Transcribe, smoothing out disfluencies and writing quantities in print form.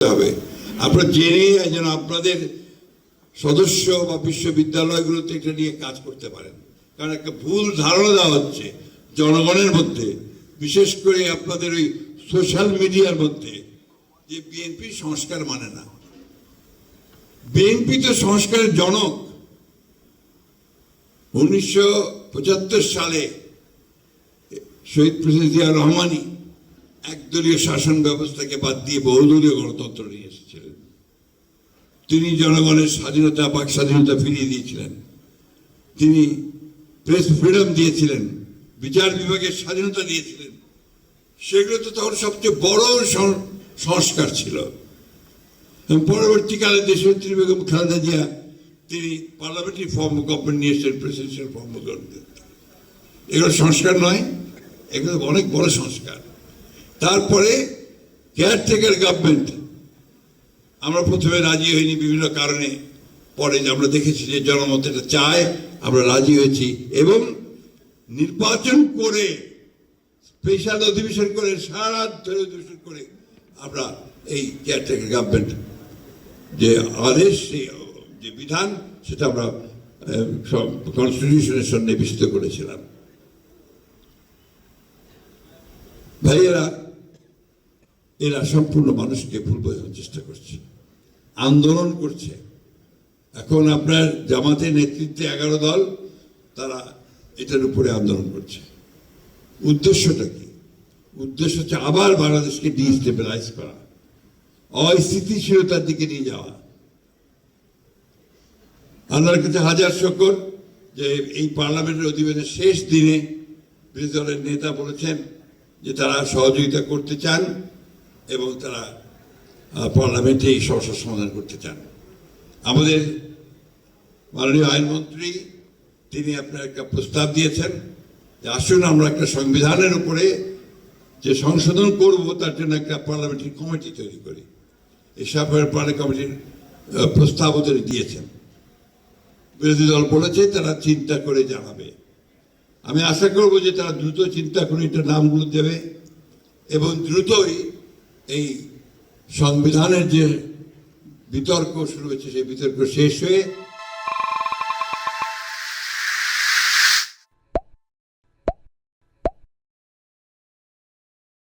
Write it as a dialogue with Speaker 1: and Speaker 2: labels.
Speaker 1: হবে। আপনারা জেনে যেন আপনাদের সদস্য বা বিশ্ববিদ্যালয়গুলোতে এটা নিয়ে কাজ করতে পারেন, কারণ একটা ভুল ধারণা দেওয়া হচ্ছে জনগণের মধ্যে, বিশেষ করে আপনাদের ওই সোশ্যাল মিডিয়ার মধ্যে, যে বিএনপি সংস্কার মানে না। বিএনপি তো সংস্কারের জনক। 1975 সালে শহীদ প্রেসিডেন্ট জিয়া রহমানই একদলীয় শাসন ব্যবস্থাকে বাদ দিয়ে বহুদলীয় গণতন্ত্র নিয়ে এসেছিলেন। তিনি জনগণের স্বাধীনতা, বাক স্বাধীনতা ফিরিয়ে দিয়েছিলেন। তিনি প্রেস ফ্রিডম দিয়েছিলেন, বিচার বিভাগের স্বাধীনতা দিয়েছিলেন। সেগুলো তো তখন সবচেয়ে বড় সংস্কার ছিল। পরবর্তীকালে দেশনেত্রী বেগম খালেদা জিয়া তিনি পার্লামেন্টারি ফর্ম অফ গভর্নমেন্ট নিয়ে এসেছেন, প্রেসিডেন্সিয়াল ফর্ম অফ গভর্নমেন্ট। এগুলো সংস্কার নয়, এগুলো অনেক বড় সংস্কার। তারপরে কেয়ারটেকার গভর্নমেন্ট, আমরা প্রথমে রাজি হইনি বিভিন্ন কারণে, পরে আমরা দেখেছি যে জনমত এটা চায়, আমরা রাজি হয়েছি এবং নির্বাচন করে স্পেশাল অধিবেশন করে সারা ধরে অধিবেশন করে আমরা এই কেয়ারটেকার গভর্নমেন্ট যে আদেশ, যে বিধান, সেটা আমরা কনস্টিটিউশনের সন্নিবেশিত করেছিলাম। ভাইয়েরা, এরা সম্পূর্ণ মানুষকে ভুল বোঝানোর চেষ্টা করছে, আন্দোলন করছে। এখন আপনার জামাতের নেতৃত্বে 11 দল, তারা এটার উপরে আন্দোলন করছে। উদ্দেশ্যটা কি? উদ্দেশ্য হচ্ছে আবার বাংলাদেশকে ডিস্টেবিলাইজ করা, অস্থিতিশীলতার দিকে নিয়ে যাওয়া। আল্লাহর কাছে হাজার শুকর যে এই পার্লামেন্টের অধিবেশনের শেষ দিনে বিরোধী দলের নেতা বলেছেন যে তারা সহযোগিতা করতে চান এবং তারা পার্লামেন্টে এই সমস্যার সমাধান করতে চান। আমাদের মাননীয় আইনমন্ত্রী তিনি আপনার একটা প্রস্তাব দিয়েছেন যে আসুন আমরা একটা সংবিধানের উপরে যে সংশোধন করব তার জন্য একটা পার্লামেন্টারি কমিটি তৈরি করি। এই পার্লামেন্টারি কমিটির প্রস্তাবও তিনি দিয়েছেন। বিরোধী দল বলেছে তারা চিন্তা করে জানাবে। আমি আশা করব যে তারা দ্রুত চিন্তা করে এটা নামগুলো দেবে এবং দ্রুতই এই সংবিধানের যে বিতর্ক শুরু হয়েছে সেই বিতর্ক শেষ হয়ে